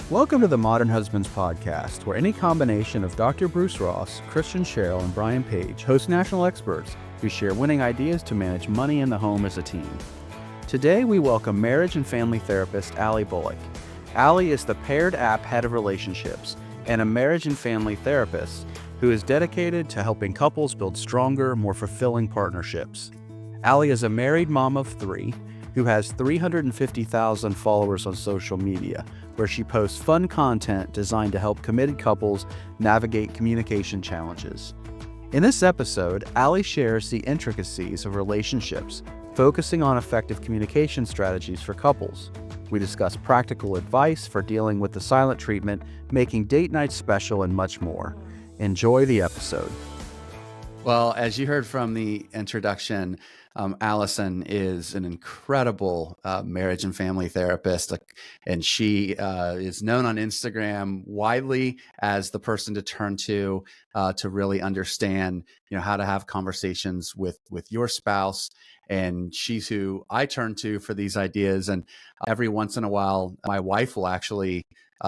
Welcome to the Modern Husbands Podcast, where any combination of Dr. Bruce Ross, Christian Sherrill, and Brian Page host national experts who share winning ideas to manage money in the home as a team. Today, we welcome marriage and family therapist Allie Bullock. Allie is the Paired App Head of Relationships and a marriage and family therapist who is dedicated to helping couples build stronger, more fulfilling partnerships. Allie is a married mom of three who has 350,000 followers on social media, where she posts fun content designed to help committed couples navigate communication challenges. In this episode, Allie shares the intricacies of relationships, focusing on effective communication strategies for couples. We discuss practical advice for dealing with the silent treatment, making date nights special, and much more. Enjoy the episode. Well, as you heard from the introduction, Allison is an incredible marriage and family therapist, and she is known on Instagram widely as the person to turn to really understand, how to have conversations with your spouse. And she's who I turn to for these ideas. And every once in a while, my wife will actually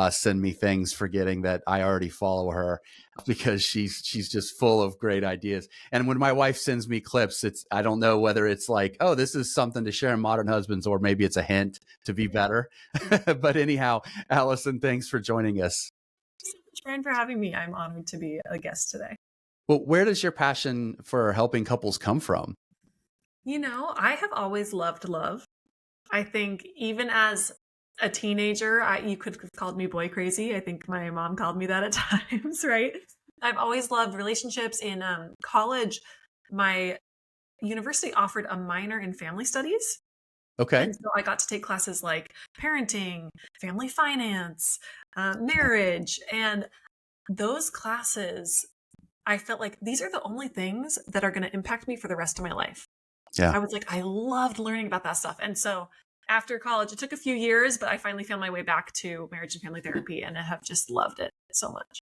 send me things, forgetting that I already follow her, because she's just full of great ideas. And when my wife sends me clips, I don't know whether it's like, oh, this is something to share in Modern Husbands, or maybe it's a hint to be better. But anyhow, Allison, thanks for joining us. Thank you so much, Brian, for having me. I'm honored to be a guest today. Well, where does your passion for helping couples come from? I have always loved love. I think even as a teenager, you could have called me boy crazy. I think my mom called me that at times, right? I've always loved relationships. In college, my university offered a minor in family studies. Okay. And so I got to take classes like parenting, family finance, marriage. And those classes, I felt like these are the only things that are going to impact me for the rest of my life. Yeah. I was like, I loved learning about that stuff. And so after college, it took a few years, but I finally found my way back to marriage and family therapy, and I have just loved it so much.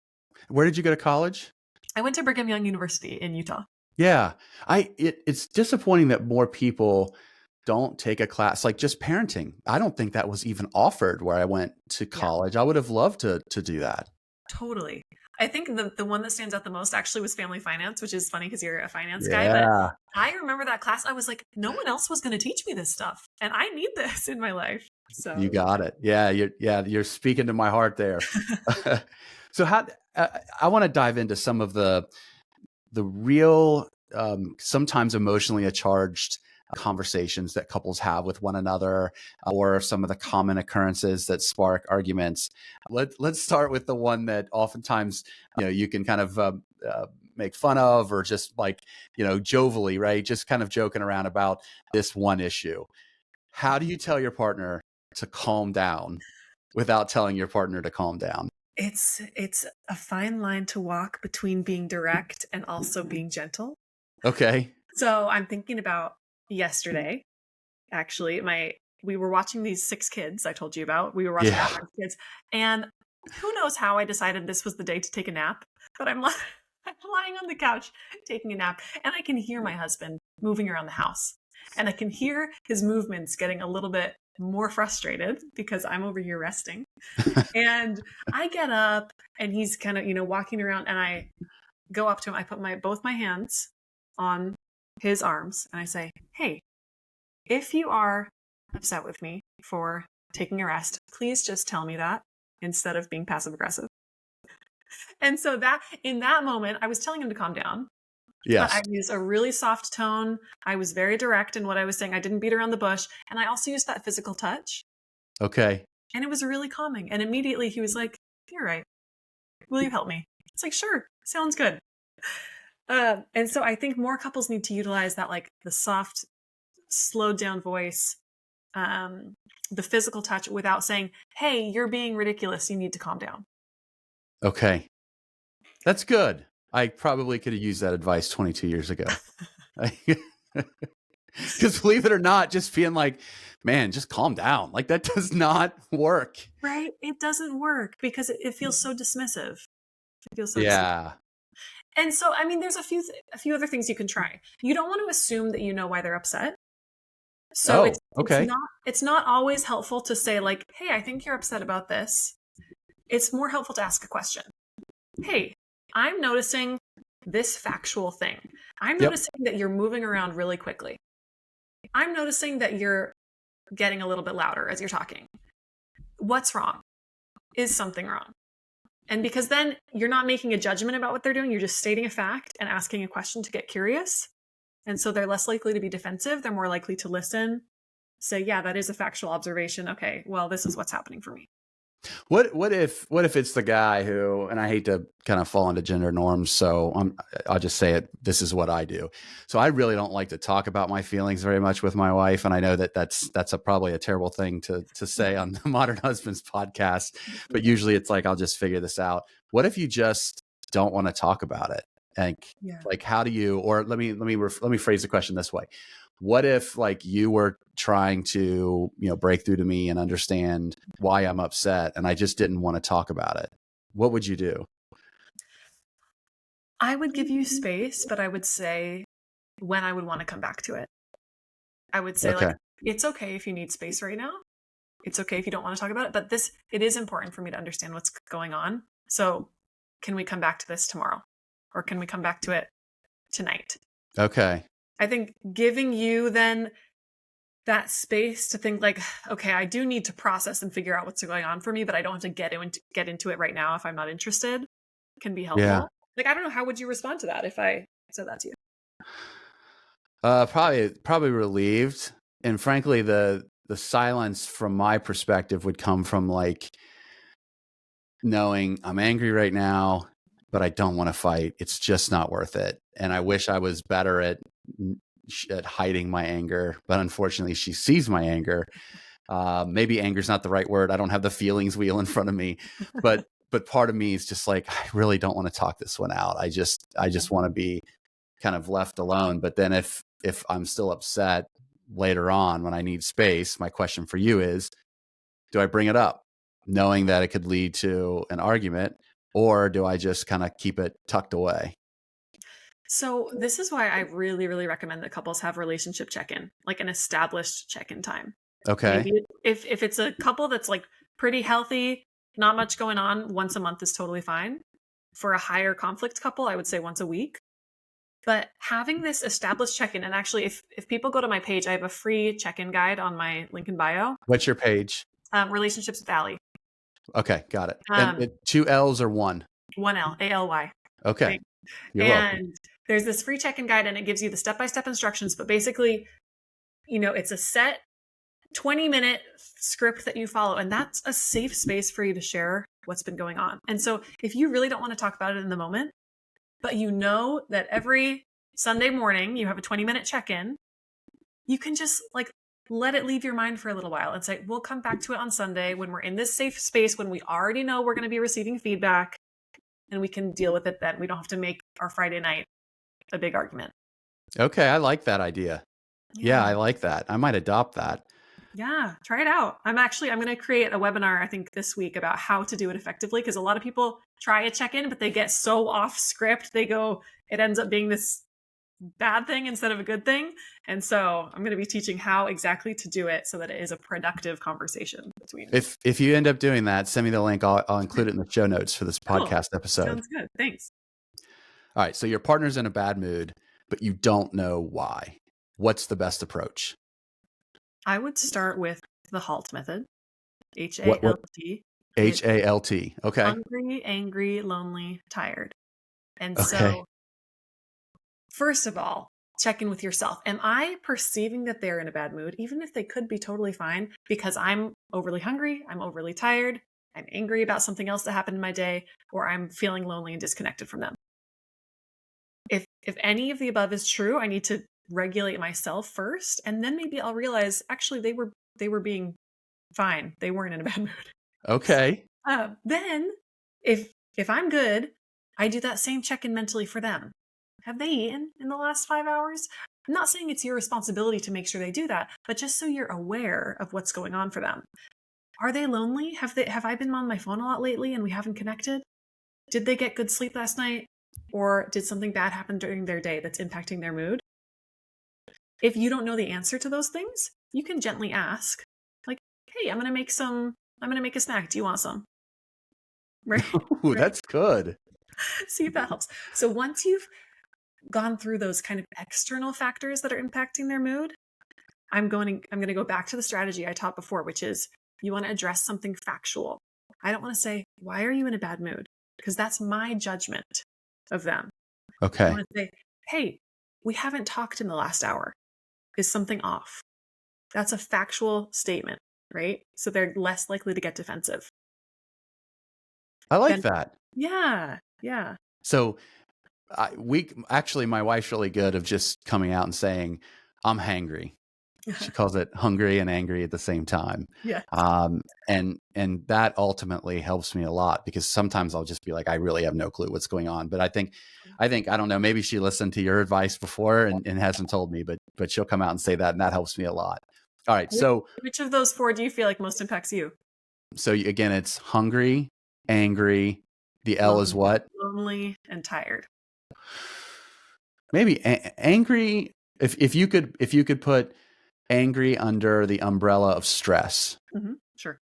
Where did you go to college? I went to Brigham Young University in Utah. Yeah. It's disappointing that more people don't take a class like just parenting. I don't think that was even offered where I went to college. Yeah. I would have loved to do that. Totally. I think the one that stands out the most actually was family finance, which is funny because you're a finance guy. But I remember that class. I was like, no one else was going to teach me this stuff, and I need this in my life. So you got it. Yeah, you're speaking to my heart there. So I want to dive into some of the real, sometimes emotionally charged conversations that couples have with one another, or some of the common occurrences that spark arguments. Let's start with the one that oftentimes you can kind of make fun of, or just like jovially, right? Just kind of joking around about this one issue. How do you tell your partner to calm down without telling your partner to calm down? It's a fine line to walk between being direct and also being gentle. Okay. So I'm thinking about yesterday, actually, we were watching these 6 kids I told you about. We were watching 5 kids, and who knows how I decided this was the day to take a nap, but I'm lying on the couch taking a nap, and I can hear my husband moving around the house, and I can hear his movements getting a little bit more frustrated because I'm over here resting. And I get up, and he's kind of, walking around, and I go up to him. I put both my hands on his arms, and I say, hey, if you are upset with me for taking a rest, please just tell me that instead of being passive aggressive. And so that in that moment, I was telling him to calm down. Yes. But I used a really soft tone. I was very direct in what I was saying. I didn't beat around the bush. And I also used that physical touch. Okay. And it was really calming. And immediately he was like, you're right. Will you help me? It's like, sure, sounds good. And so I think more couples need to utilize that, like the soft, slowed down voice, the physical touch, without saying, hey, you're being ridiculous. You need to calm down. Okay. That's good. I probably could have used that advice 22 years ago. Because believe it or not, just being like, man, just calm down. Like that does not work. Right? It doesn't work because it feels so dismissive. It feels so dismissive. And so, I mean, there's a few other things you can try. You don't want to assume that you know why they're upset. So it's not always helpful to say like, hey, I think you're upset about this. it's more helpful to ask a question. Hey, I'm noticing this factual thing. I'm Yep. noticing that you're moving around really quickly. I'm noticing that you're getting a little bit louder as you're talking. What's wrong? Is something wrong? And because then you're not making a judgment about what they're doing, you're just stating a fact and asking a question to get curious. And so they're less likely to be defensive. They're more likely to listen, say, yeah, that is a factual observation. Okay, well, this is what's happening for me. What if it's the guy who, and I hate to kind of fall into gender norms, so I'll just say it. This is what I do. So I really don't like to talk about my feelings very much with my wife, and I know that that's probably a terrible thing to say on the Modern Husbands podcast. But usually it's like I'll just figure this out. What if you just don't want to talk about it? And like, how do you? Or let me phrase the question this way. What if like you were trying to, break through to me and understand why I'm upset and I just didn't want to talk about it? What would you do? I would give you space, but I would say when I would want to come back to it. I would say Okay. like, it's okay if you need space right now. It's okay if you don't want to talk about it, but it is important for me to understand what's going on. So can we come back to this tomorrow? Or can we come back to it tonight? Okay. I think giving you then that space to think like, okay, I do need to process and figure out what's going on for me, but I don't have to get into it right now if I'm not interested, can be helpful. Yeah. Like, I don't know, how would you respond to that if I said that to you? Probably relieved. And frankly, the silence from my perspective would come from like knowing I'm angry right now, but I don't want to fight. It's just not worth it. And I wish I was better at hiding my anger, but unfortunately she sees my anger. Maybe anger is not the right word. I don't have the feelings wheel in front of me, but part of me is just like, I really don't want to talk this one out. I just want to be kind of left alone. But then if I'm still upset later on when I need space, my question for you is, do I bring it up knowing that it could lead to an argument, or do I just kind of keep it tucked away? So this is why I really, really recommend that couples have relationship check-in, like an established check-in time. Okay. Maybe if it's a couple that's like pretty healthy, not much going on, once a month is totally fine. For a higher conflict couple, I would say once a week. But having this established check-in, and actually if people go to my page, I have a free check-in guide on my link in bio. What's your page? Relationships with Allie. Okay, got it. And two L's or one? One L, ALY. Okay. Right? You're welcome. And there's this free check-in guide, and it gives you the step-by-step instructions, but basically, it's a set 20-minute script that you follow, and that's a safe space for you to share what's been going on. And so if you really don't want to talk about it in the moment, but you know that every Sunday morning you have a 20-minute check-in, you can just like let it leave your mind for a little while and say, we'll come back to it on Sunday when we're in this safe space, when we already know we're going to be receiving feedback, and we can deal with it then. We don't have to make our Friday night a big argument. Okay, I like that idea. Yeah, I like that. I might adopt that. Yeah, try it out. I'm going to create a webinar, I think, this week about how to do it effectively, because a lot of people try a check-in, but they get so off script. It ends up being this bad thing instead of a good thing. And so I'm going to be teaching how exactly to do it so that it is a productive conversation between. If you end up doing that, send me the link. I'll include it in the show notes for this podcast episode. Sounds good. Thanks. All right. So your partner's in a bad mood, but you don't know why. What's the best approach? I would start with the HALT method. HALT. HALT. Okay. Hungry, angry, lonely, tired. And so, first of all, check in with yourself. Am I perceiving that they're in a bad mood, even if they could be totally fine, because I'm overly hungry, I'm overly tired, I'm angry about something else that happened in my day, or I'm feeling lonely and disconnected from them? If any of the above is true, I need to regulate myself first, and then maybe I'll realize actually they were being fine. They weren't in a bad mood. Okay. Then if I'm good, I do that same check-in mentally for them. Have they eaten in the last 5 hours? I'm not saying it's your responsibility to make sure they do that, but just so you're aware of what's going on for them. Are they lonely? Have I been on my phone a lot lately and we haven't connected? Did they get good sleep last night? Or did something bad happen during their day that's impacting their mood? If you don't know the answer to those things, you can gently ask, like, hey, I'm going to make a snack. Do you want some? right? Ooh, Right. that's good. See if that helps. So once you've gone through those kind of external factors that are impacting their mood, I'm going to go back to the strategy I taught before, which is you want to address something factual. I don't want to say, why are you in a bad mood? Because that's my judgment of them. I Okay. want to say, hey, we haven't talked in the last hour. Is something off? That's a factual statement, right? So they're less likely to get defensive. I like Then, that. yeah, yeah. So my wife's really good of just coming out and saying, I'm hangry. She calls it hungry and angry at the same time. Yes. And that ultimately helps me a lot because sometimes I'll just be like, I really have no clue what's going on. But I don't know, maybe she listened to your advice before and hasn't told me, but she'll come out and say that, and that helps me a lot. All right. Which of those four do you feel like most impacts you? So again, it's hungry, angry. The L is what? Lonely and tired. Maybe angry. If you could put angry under the umbrella of stress, Sure.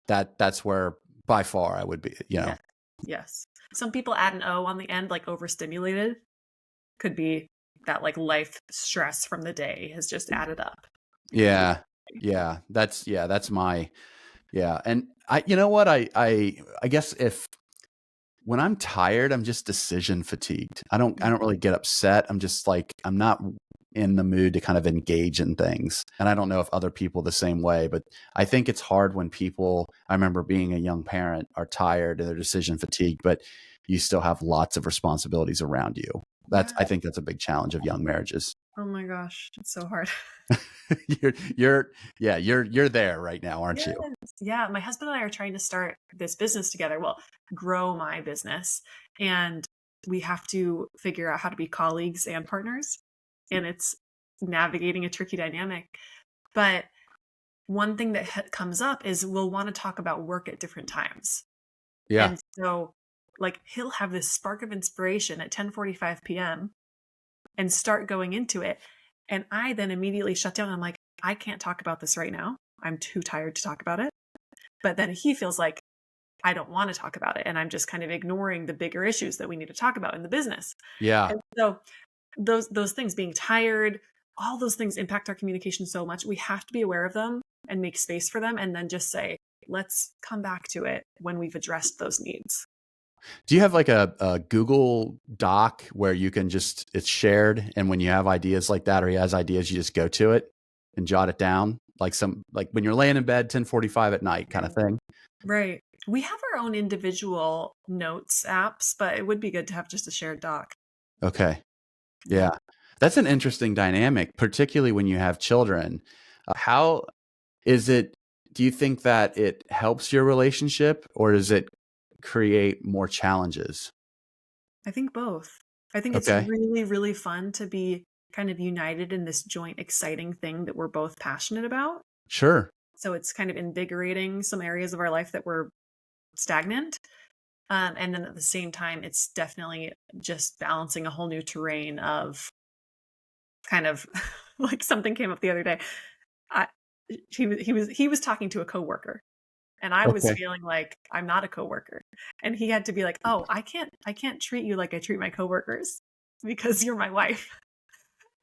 that's where by far I would be, Yes. Yes. Some people add an O on the end, like overstimulated. Could be that like life stress from the day has just added up. Yeah. That's my, yeah. And you know what? I guess if when I'm tired, I'm just decision fatigued. I don't really get upset. I'm just like, I'm not in the mood to kind of engage in things. And I don't know if other people the same way, but I think it's hard when people, I remember being a young parent, are tired and they're decision fatigued, but you still have lots of responsibilities around you. Yeah. I think that's a big challenge of young marriages. Oh my gosh, it's so hard. you're there right now, aren't Yes. you? Yeah, my husband and I are trying to start this business together. Well, grow my business. And we have to figure out how to be colleagues and partners. And it's navigating a tricky dynamic. But one thing that comes up is we'll want to talk about work at different times. Yeah. And so like he'll have this spark of inspiration at 10:45 p.m. and start going into it. And I then immediately shut down. I'm like, I can't talk about this right now. I'm too tired to talk about it. But then he feels like I don't want to talk about it. And I'm just kind of ignoring the bigger issues that we need to talk about in the business. Yeah. And so those things, being tired, all those things impact our communication so much. We have to be aware of them and make space for them and then just say, let's come back to it when we've addressed those needs. Do you have like a Google Doc where you can just, it's shared, and when you have ideas like that or he has ideas, you just go to it and jot it down, like when you're laying in bed 10:45 at night kind of thing? Right. We have our own individual notes apps, but it would be good to have just a shared doc. Okay. Yeah. Yeah. That's an interesting dynamic, particularly when you have children. How is it, do you think that it helps your relationship or does it create more challenges? I think both. I think it's Okay. really, really fun to be kind of united in this joint, exciting thing that we're both passionate about. Sure. So it's kind of invigorating some areas of our life that were stagnant. And then at the same time, it's definitely just balancing a whole new terrain of kind of like something came up the other day. I, he was talking to a coworker, and I was Okay. feeling like I'm not a coworker, and he had to be like, "Oh, I can't treat you like I treat my coworkers because you're my wife."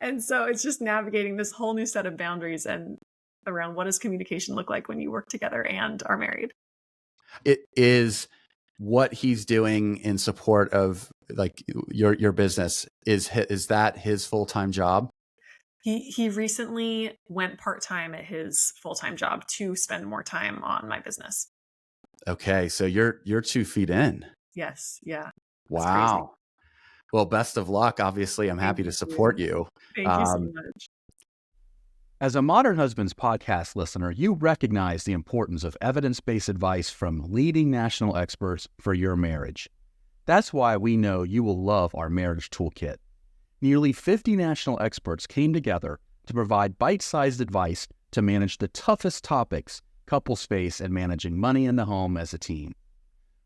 And so it's just navigating this whole new set of boundaries and around what does communication look like when you work together and are married. It is what he's doing in support of like your business is that his full-time job? He recently went part-time at his full-time job to spend more time on my business. Okay, so you're 2 feet in. Yes, yeah. It's crazy. Wow. Well, best of luck. Obviously, I'm Thank happy to you. support you. Thank you so Um, much. As a Modern Husbands podcast listener, you recognize the importance of evidence-based advice from leading national experts for your marriage. That's why we know you will love our marriage toolkit. Nearly 50 national experts came together to provide bite-sized advice to manage the toughest topics couples face in managing money in the home as a team.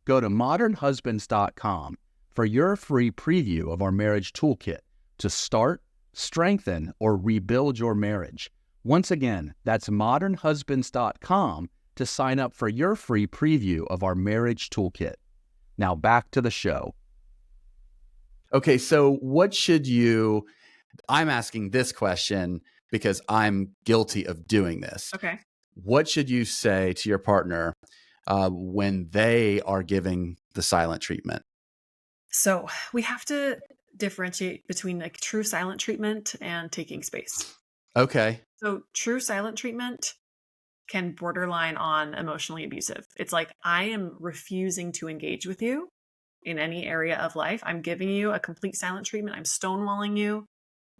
Go to modernhusbands.com for your free preview of our marriage toolkit to start, strengthen, or rebuild your marriage. Once again, that's modernhusbands.com to sign up for your free preview of our marriage toolkit. Now back to the show. Okay, so I'm asking this question because I'm guilty of doing this. Okay. What should you say to your partner when they are giving the silent treatment? So we have to differentiate between like true silent treatment and taking space. Okay. So true silent treatment can borderline on emotionally abusive. It's like, I am refusing to engage with you in any area of life. I'm giving you a complete silent treatment. I'm stonewalling you.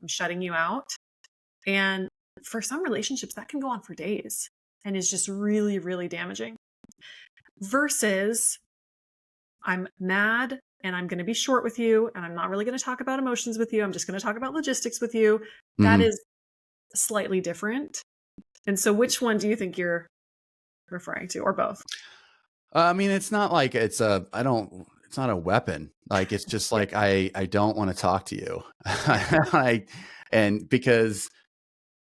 I'm shutting you out. And for some relationships, that can go on for days and is just really, really damaging. Versus, I'm mad and I'm going to be short with you and I'm not really going to talk about emotions with you. I'm just going to talk about logistics with you. That is slightly different. And so which one do you think you're referring to, or both? I mean, it's not like it's not a weapon. Like, it's just Yeah. like, I don't want to talk to you. Yeah. And because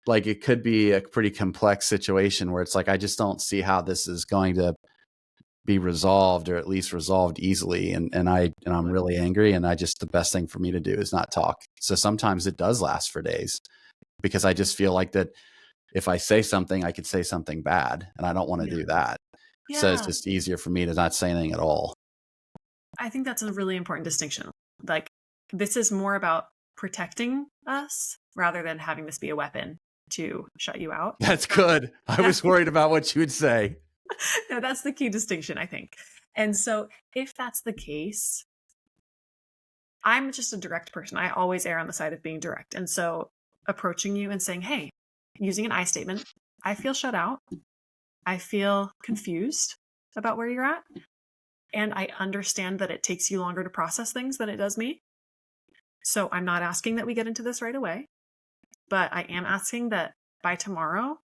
like, it could be a pretty complex situation where it's like, I just don't see how this is going to be resolved, or at least resolved easily. And I'm really angry. And the best thing for me to do is not talk. So sometimes it does last for days because I just feel like that if I say something, I could say something bad, and I don't want to do that. So it's Yeah. just easier for me to not say anything at all. I think that's a really important distinction. Like, this is more about protecting us rather than having this be a weapon to shut you out. That's good. I was worried about what you would say. No, that's the key distinction, I think. And so if that's the case, I'm just a direct person. I always err on the side of being direct. And so approaching you and saying, hey, using an I statement, I feel shut out. I feel confused about where you're at. And I understand that it takes you longer to process things than it does me. So I'm not asking that we get into this right away, but I am asking that by tomorrow,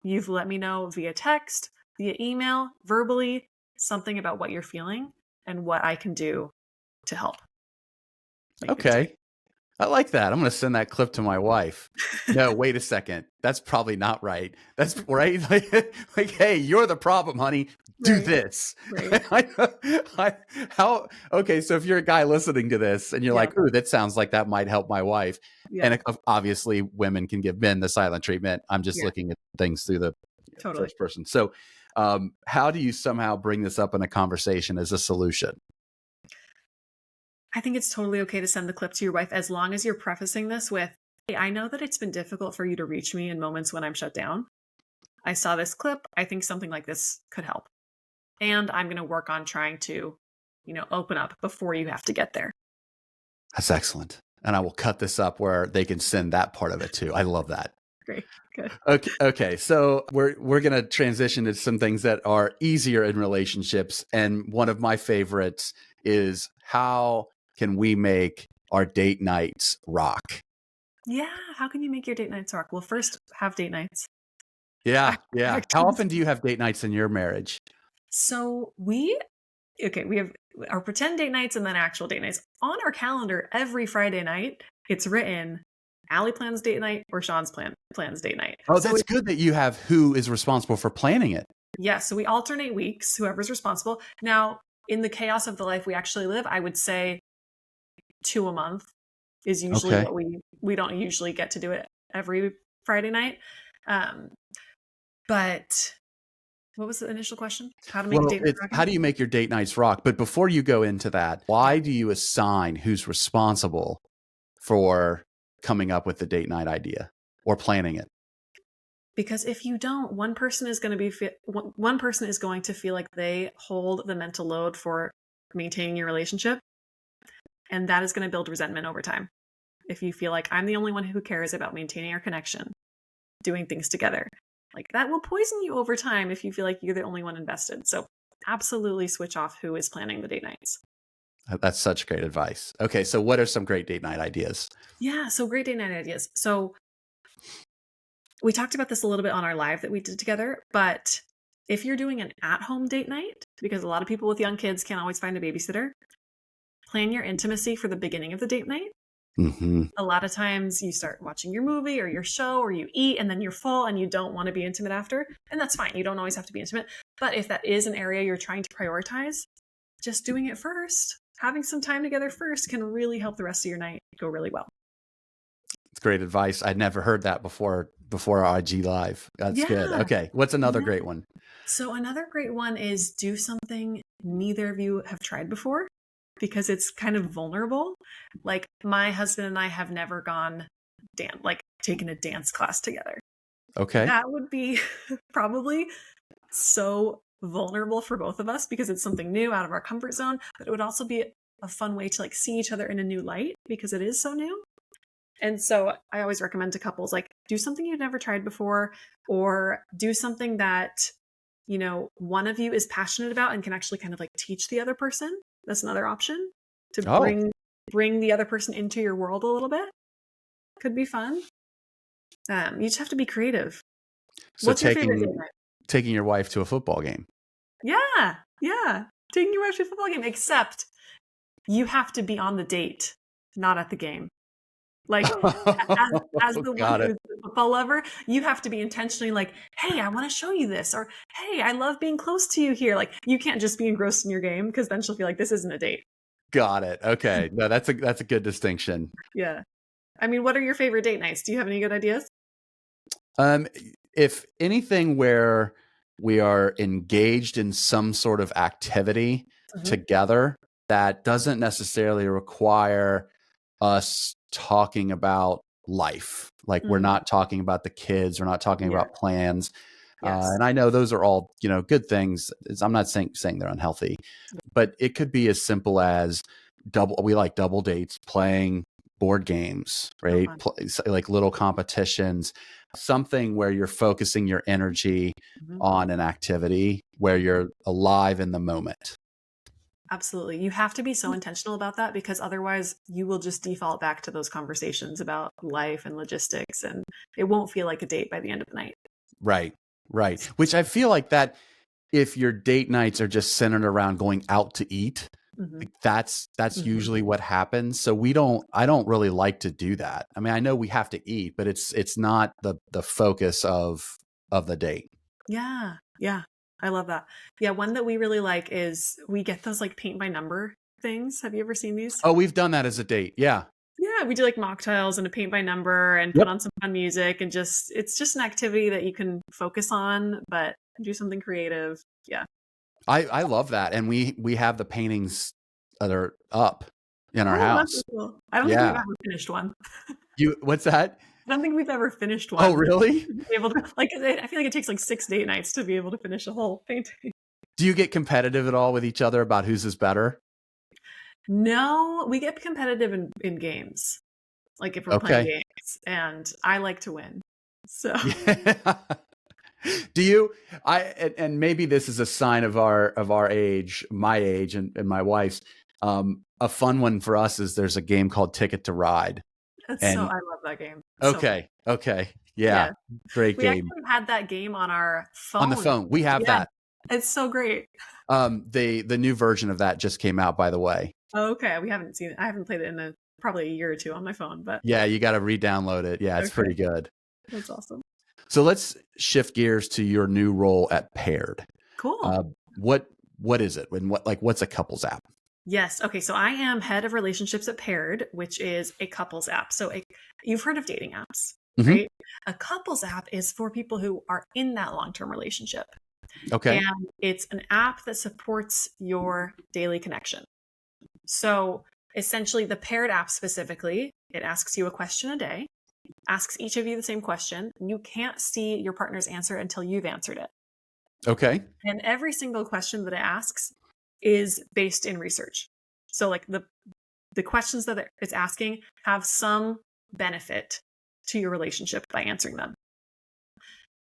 you've let me know via text, via email, verbally, something about what you're feeling and what I can do to help. Okay. I like that. I'm going to send that clip to my wife. No, wait a second. That's probably not right. That's right. Like, hey, you're the problem, honey. Do this. Right. Okay. So if you're a guy listening to this and you're like, ooh, that sounds like that might help my wife. Yeah. And obviously women can give men the silent treatment. I'm just looking at things through the first person. So how do you somehow bring this up in a conversation as a solution? I think it's totally okay to send the clip to your wife as long as you're prefacing this with, hey, I know that it's been difficult for you to reach me in moments when I'm shut down. I saw this clip. I think something like this could help. And I'm going to work on trying to, open up before you have to get there. That's excellent. And I will cut this up where they can send that part of it too. I love that. Great. Good. Okay. So we're going to transition to some things that are easier in relationships. And one of my favorites is, how can we make our date nights rock? Yeah. How can you make your date nights rock? Well, first, have date nights. Yeah. How often do you have date nights in your marriage? So we have our pretend date nights and then actual date nights. On our calendar every Friday night, it's written Allie plans date night or Sean's plans date night. Oh, that's good that you have who is responsible for planning it. Yeah. So we alternate weeks, whoever's responsible. Now, in the chaos of the life we actually live, I would say 2 a month is usually what we don't usually get to do it every Friday night. But what was the initial question? How to make a date night rock? How do you make your date nights rock? But before you go into that, why do you assign who's responsible for coming up with the date night idea or planning it? Because if you don't, one person is going to feel like they hold the mental load for maintaining your relationship, and that is going to build resentment over time. If you feel like I'm the only one who cares about maintaining our connection, doing things together, like that will poison you over time if you feel like you're the only one invested. So absolutely switch off who is planning the date nights. That's such great advice. Okay, so what are some great date night ideas? Yeah, so great date night ideas. So we talked about this a little bit on our live that we did together, but if you're doing an at-home date night, because a lot of people with young kids can't always find a babysitter, plan your intimacy for the beginning of the date night. Mm-hmm. A lot of times you start watching your movie or your show or you eat and then you're full and you don't want to be intimate after. And that's fine. You don't always have to be intimate. But if that is an area you're trying to prioritize, just doing it first, having some time together first can really help the rest of your night go really well. It's great advice. I'd never heard that before our IG Live. That's good. Yeah. Okay. What's another Yeah. great one? So another great one is do something neither of you have tried before, because it's kind of vulnerable. Like my husband and I have never taken a dance class together. Okay. That would be probably so vulnerable for both of us because it's something new out of our comfort zone, but it would also be a fun way to like see each other in a new light because it is so new. And so I always recommend to couples, like, do something you've never tried before, or do something that, one of you is passionate about and can actually kind of like teach the other person. That's another option to Oh, bring the other person into your world a little bit. Could be fun. You just have to be creative. so What's your favorite date night? taking your wife to a football game. Yeah. Yeah. Taking your wife to a football game, except you have to be on the date, not at the game. Like, as the one Got it. who's a football lover, you have to be intentionally like, hey, I want to show you this, or hey, I love being close to you here. Like, you can't just be engrossed in your game because then she'll feel like this isn't a date. Got it. Okay. No, that's a good distinction. Yeah. I mean, what are your favorite date nights? Do you have any good ideas? If anything where we are engaged in some sort of activity together that doesn't necessarily require us talking about life. Like we're not talking about the kids, we're not talking Yeah. about plans. Yes. And I know those are all, good things. I'm not saying they're unhealthy, but it could be as simple as we like double dates, playing board games, right? Like little competitions, something where you're focusing your energy on an activity where you're alive in the moment. Absolutely. You have to be so intentional about that because otherwise you will just default back to those conversations about life and logistics, and it won't feel like a date by the end of the night. Right. Right. Which I feel like that if your date nights are just centered around going out to eat, like that's usually what happens. So I don't really like to do that. I mean, I know we have to eat, but it's not the focus of the date. Yeah. Yeah. I love that. Yeah. One that we really like is we get those like paint by number things. Have you ever seen these? Oh, we've done that as a date. Yeah. Yeah. We do like mocktails and a paint by number and put Yep. on some fun music, and it's just an activity that you can focus on, but do something creative. Yeah. I love that. And we have the paintings that are up in our Oh, that's house. cool. I don't think we've Yeah. ever finished one. What's that? I don't think we've ever finished one. Oh, really? To be able to, like, I feel like it takes like 6 date nights to be able to finish a whole painting. Do you get competitive at all with each other about whose is better? No, we get competitive in games. Like if we're playing games, and I like to win. So Yeah. Do you and maybe this is a sign of our age, my age and my wife's. A fun one for us is there's a game called Ticket to Ride. I And love that game. okay. Yeah. Great We game. actually had that game on our phone. On the phone. We have that. It's so great. The new version of that just came out, by the way. Okay, we haven't seen it. I haven't played it in probably a year or two on my phone, but Yeah, you got to re-download it. Yeah, it's pretty good. That's awesome. So let's shift gears to your new role at Paired. Cool. What is it? And what's a couples app? Yes. Okay. So I am head of relationships at Paired, which is a couples app. So you've heard of dating apps, right? A couples app is for people who are in that long-term relationship. Okay. And it's an app that supports your daily connection. So essentially the Paired app specifically, it asks you a question a day, asks each of you the same question. And you can't see your partner's answer until you've answered it. Okay. And every single question that it asks is based in research. So like the questions that it's asking have some benefit to your relationship by answering them.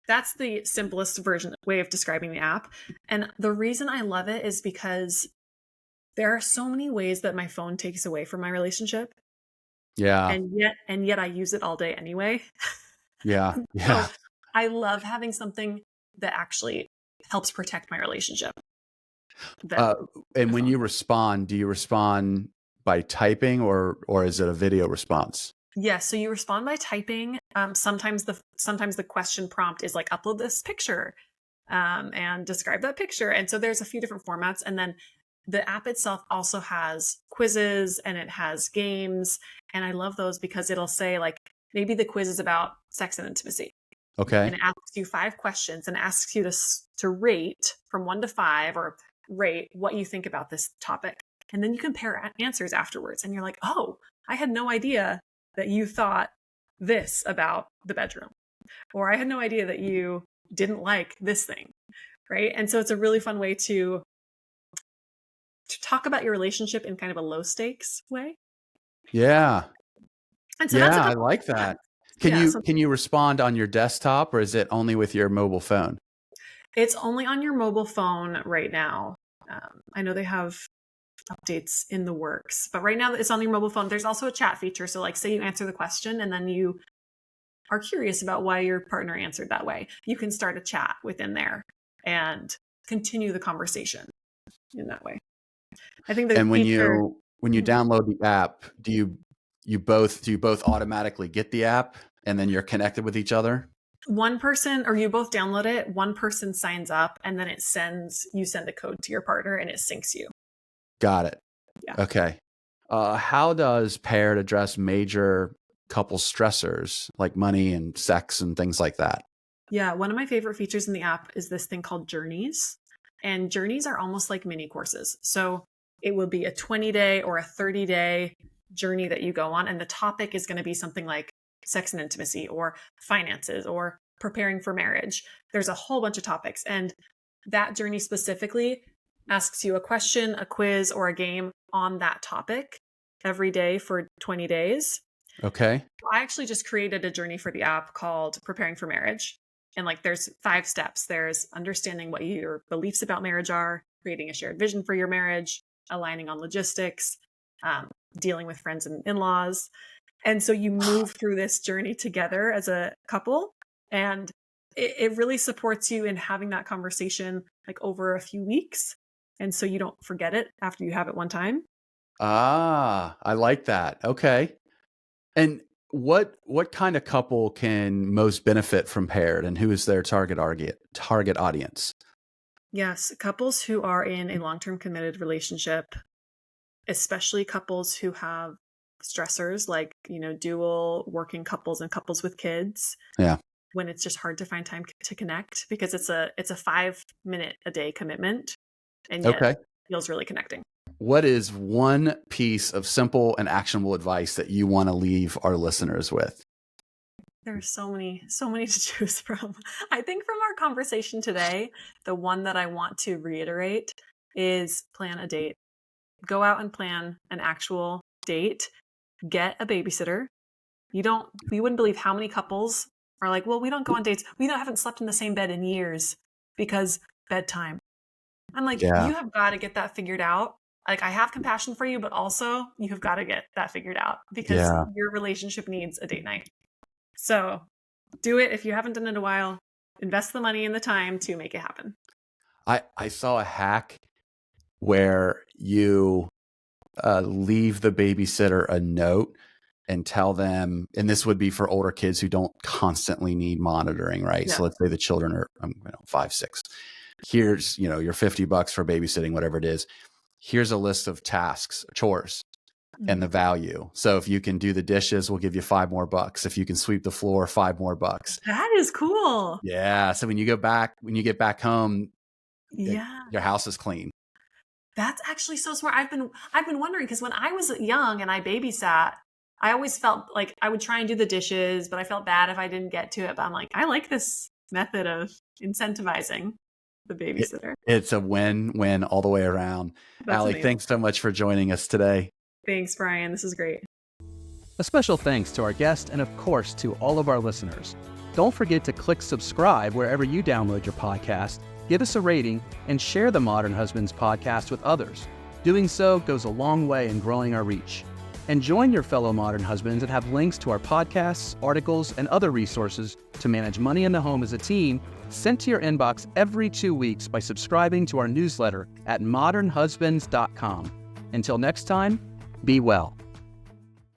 That's the simplest way of describing the app. And the reason I love it is because there are so many ways that my phone takes away from my relationship. Yeah. And yet I use it all day anyway. Yeah. Yeah. So I love having something that actually helps protect my relationship. And when you respond, do you respond by typing or is it a video response? Yes. So you respond by typing. Sometimes the question prompt is like, upload this picture and describe that picture. And so there's a few different formats. And then the app itself also has quizzes and it has games. And I love those because it'll say like, maybe the quiz is about sex and intimacy. Okay. And it asks you 5 questions and asks you to rate from 1 to 5 or rate what you think about this topic. And then you compare answers afterwards. And you're like, oh, I had no idea that you thought this about the bedroom. Or I had no idea that you didn't like this thing. Right. And so it's a really fun way to talk about your relationship in kind of a low stakes way. Yeah. And so Yeah, I like that. Can you respond on your desktop, or is it only with your mobile phone? It's only on your mobile phone right now. I know they have updates in the works, but right now it's on your mobile phone. There's also a chat feature. So like say you answer the question and then you are curious about why your partner answered that way. You can start a chat within there and continue the conversation in that way. I think the And when feature, you download the app, do you both automatically get the app and then you're connected with each other? one person, or you both download it, one person signs up and then you send a code to your partner and it syncs you. Got it. Yeah. Okay. How does Paired address major couple stressors like money and sex and things like that? Yeah. One of my favorite features in the app is this thing called journeys. And journeys are almost like mini courses. So it will be a 20-day or a 30-day journey that you go on. And the topic is going to be something like sex and intimacy or finances or preparing for marriage. There's a whole bunch of topics. And that journey specifically asks you a question, a quiz, or a game on that topic every day for 20 days. Okay. I actually just created a journey for the app called Preparing for Marriage. And like there's 5 steps. There's understanding what your beliefs about marriage are, creating a shared vision for your marriage, aligning on logistics, dealing with friends and in-laws. And so you move through this journey together as a couple. And it really supports you in having that conversation like over a few weeks. And so you don't forget it after you have it one time. Ah, I like that. Okay. And what kind of couple can most benefit from Paired, and who is their target audience? Yes, couples who are in a long-term committed relationship, especially couples who have stressors like, dual working couples and couples with kids. Yeah. When it's just hard to find time to connect because it's a 5-minute a day commitment and yet it feels really connecting. What is one piece of simple and actionable advice that you want to leave our listeners with? There's so many to choose from. I think from our conversation today, the one that I want to reiterate is plan a date. Go out and plan an actual date. Get a babysitter. You wouldn't believe how many couples are like, well, we don't go on dates. We haven't slept in the same bed in years because bedtime. I'm like, You have got to get that figured out. Like, I have compassion for you, but also you have got to get that figured out because your relationship needs a date night. So do it. If you haven't done it in a while, invest the money and the time to make it happen. I saw a hack where you leave the babysitter a note and tell them, and this would be for older kids who don't constantly need monitoring, right? Yeah. So let's say the children are 5, 6. Here's, your $50 for babysitting, whatever it is. Here's a list of tasks, chores, and the value. So if you can do the dishes, we'll give you $5 more. If you can sweep the floor, $5 more. That is cool. Yeah. So when you get back home, your house is clean. That's actually so smart. I've been wondering because when I was young and I babysat, I always felt like I would try and do the dishes, but I felt bad if I didn't get to it. But I'm like, I like this method of incentivizing the babysitter. It's a win-win all the way around. That's Allie, amazing. Thanks so much for joining us today. Thanks, Brian. This is great. A special thanks to our guest and, of course, to all of our listeners. Don't forget to click subscribe wherever you download your podcast, give us a rating, and share the Modern Husbands podcast with others. Doing so goes a long way in growing our reach. And join your fellow Modern Husbands and have links to our podcasts, articles, and other resources to manage money in the home as a team sent to your inbox every 2 weeks by subscribing to our newsletter at modernhusbands.com. Until next time, be well.